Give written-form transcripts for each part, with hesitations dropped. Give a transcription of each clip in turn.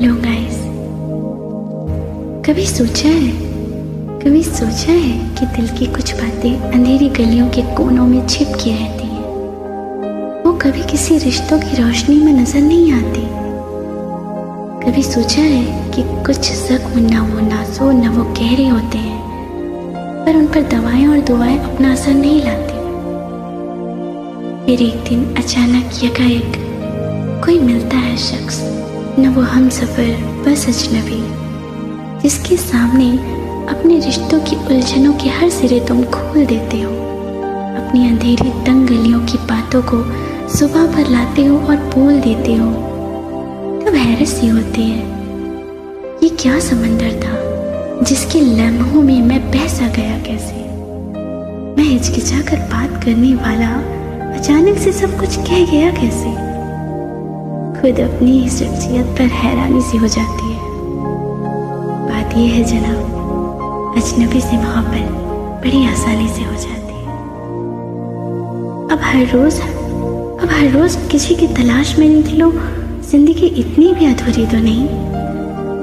लो guys, कभी सोचा है कि दिल की कुछ बातें अंधेरी गलियों के कोनों में छिपकी रहती हैं। वो कभी किसी रिश्तों की रोशनी में नजर नहीं आती। कभी सोचा है कि कुछ जख्म न वो नाजुक न वो गहरे होते हैं, पर उन पर दवाएं और दुआएं अपना असर नहीं लाती। फिर एक दिन अचानक यकायक कोई मिलता है शख्स, न वो हम सफर बस अजनबी, जिसके सामने अपने रिश्तों की उलझनों के हर सिरे तुम खोल देते हो। अपनी अंधेरी तंग गलियों की बातों को सुबह पर लाते हो और बोल देते हो। तब हैरत सी होती है, ये क्या समंदर था जिसके लम्हों में मैं बह सा गया। कैसे मैं हिचकिचा कर बात करने वाला अचानक से सब कुछ कह गया। कैसे खुद अपनी ही शख्सियत पर हैरानी सी हो जाती है। बात यह है जनाब, अजनबी से मोहब्बत बड़ी आसानी से हो जाती है। अब हर रोज किसी की तलाश में निकलो, जिंदगी इतनी भी अधूरी तो नहीं।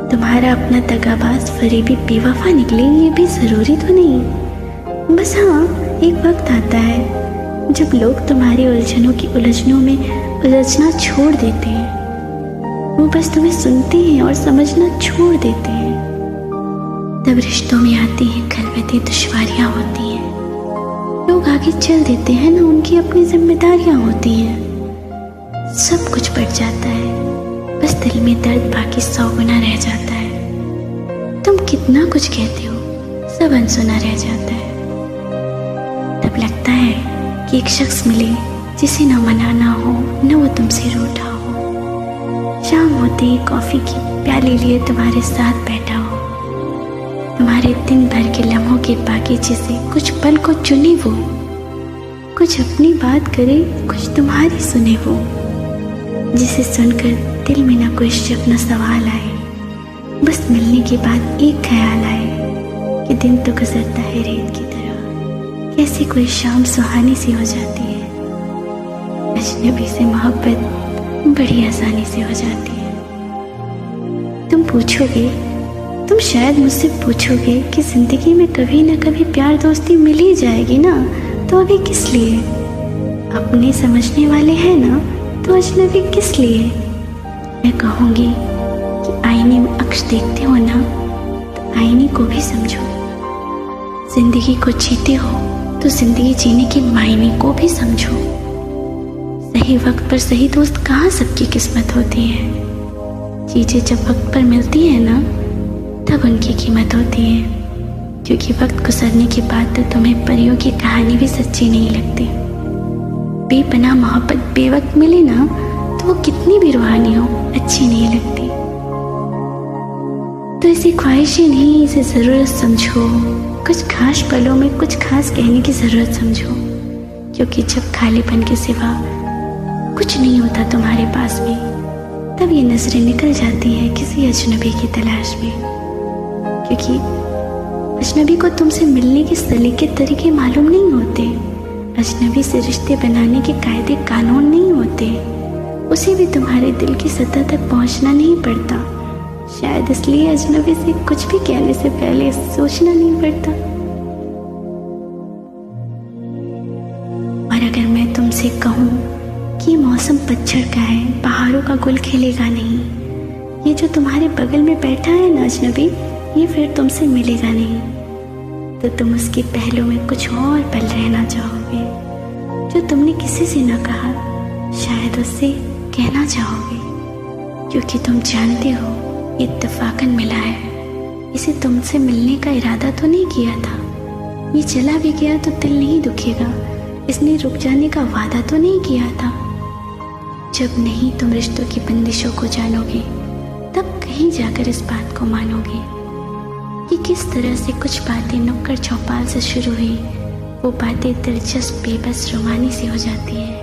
तुम्हारा अपना दगाबाज फरेबी बेवफा निकले, ये भी जरूरी तो नहीं। बस हाँ, एक वक्त आता है जब लोग तुम्हारी उलझनों में उलझना छोड़ देते हैं। वो बस तुम्हें सुनते हैं और समझना छोड़ देते हैं। तब रिश्तों में आती हैं खलबतें, दुश्वारियां होती हैं। लोग आगे चल देते हैं ना, उनकी अपनी जिम्मेदारियां होती हैं। सब कुछ बढ़ जाता है, बस दिल में दर्द बाकी 100 गुना रह जाता है। तुम कितना कुछ कहते हो, सब अनसुना रह जाता है। तब लगता है कि एक शख्स मिले जिसे न मनाना हो, न वो तुमसे रूठा हो। शाम होते ही कॉफी की प्याली लिए तुम्हारे साथ बैठा हो। तुम्हारे दिन भर के लम्हों के बागीचे से कुछ पल को चुने वो। कुछ अपनी बात करे, कुछ तुम्हारी सुने वो। जिसे सुनकर दिल में न कोई शक न सवाल आए, बस मिलने के बाद एक ख्याल आए कि दिन तो गुजरता है रेत की तरह, कैसे कोई शाम सुहानी सी हो जाती है। अजनबी से मोहब्बत बड़ी आसानी से हो जाती है। तुम शायद मुझसे पूछोगे कि जिंदगी में कभी ना कभी प्यार दोस्ती मिल ही जाएगी ना, तो अभी किस लिए? अपने समझने वाले हैं ना, तो अजनबी किस लिए? मैं कहूँगी कि आईने में अक्स देखते हो ना, तो आईने को भी समझो। जिंदगी को जीते हो तो जिंदगी जीने के मायने को भी समझो। सही वक्त पर सही दोस्त कहाँ सबकी किस्मत होती है। चीजें जब वक्त पर मिलती है ना, तब उनकी कीमत होती है। क्योंकि वक्त गुजरने के बाद तो तुम्हें परियों की कहानी भी सच्ची नहीं लगती। बेपनाह मोहब्बत बेवक्त मिले ना, तो वो कितनी भी रूहानी हो, अच्छी नहीं लगती। तो इसे ख्वाहिशें नहीं, इसे ज़रूरत समझो। कुछ खास पलों में कुछ खास कहने की ज़रूरत समझो। क्योंकि जब खालीपन के सिवा कुछ नहीं होता तुम्हारे पास में, तब ये नजरें निकल जाती हैं किसी अजनबी की तलाश में। क्योंकि अजनबी को तुमसे मिलने के सलीके तरीके मालूम नहीं होते। अजनबी से रिश्ते बनाने के कायदे कानून नहीं होते। उसे भी तुम्हारे दिल की सतह तक पहुंचना नहीं पड़ता। शायद इसलिए अजनबी से कुछ भी कहने से पहले सोचना नहीं पड़ता। और अगर मैं तुमसे कहूँ कि मौसम पतझड़ का है, पहाड़ों का गुल खिलेगा नहीं, ये जो तुम्हारे बगल में बैठा है ना अजनबी, ये फिर तुमसे मिलेगा नहीं, तो तुम उसके पहलू में कुछ और पल रहना चाहोगे। जो तुमने किसी से ना कहा, शायद उससे कहना चाहोगे। क्योंकि तुम जानते हो ये इत्तेफाकन मिला है। इसे तुमसे मिलने का इरादा तो नहीं किया था। ये चला भी गया तो दिल नहीं दुखेगा। इसने रुक जाने का वादा तो नहीं किया था। जब नहीं तुम रिश्तों की बंदिशों को जानोगे, तब कहीं जाकर इस बात को मानोगे कि किस तरह से कुछ बातें नुक्कड़ चौपाल से शुरू हुई, वो बातें दिलचस्प बेबस रोमानी से हो जाती है।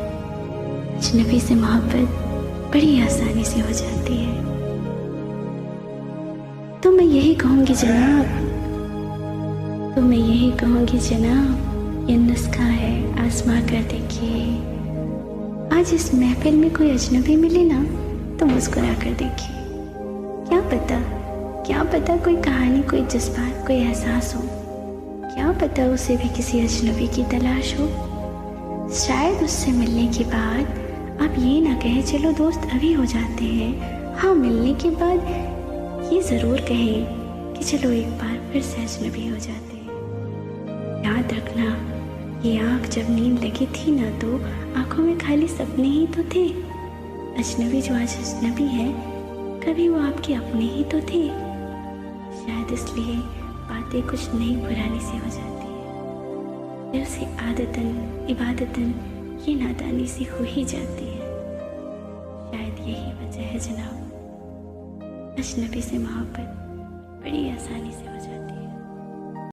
अजनबी से मोहब्बत बड़ी आसानी से हो जाती है। तो मैं यही कहूँगी जनाब, ये नुस्खा है, आजमा कर देखिए। आज इस महफिल में कोई अजनबी मिले ना, तो मुस्कुरा कर देखिए। क्या पता कोई कहानी, कोई जज्बात, कोई एहसास हो। क्या पता उसे भी किसी अजनबी की तलाश हो। शायद उससे मिलने के बाद आप ये ना कहें चलो दोस्त अभी हो जाते हैं। हाँ, मिलने के बाद ये ज़रूर कहें कि चलो एक बार फिर से अजनबी हो जाते हैं। याद रखना, ये आँख जब नींद लगी थी ना तो आँखों में खाली सपने ही तो थे। अजनबी जो आज अजनबी है, कभी वो आपके अपने ही तो थे। शायद इसलिए बातें कुछ नई पुरानी सी हो जाती है, फिर से आदतन इबादतन ये नादानी सी हो ही जाती है। शायद यही वजह है जनाब, अजनबी से मोहब्बत बड़ी आसानी से हो जाती है।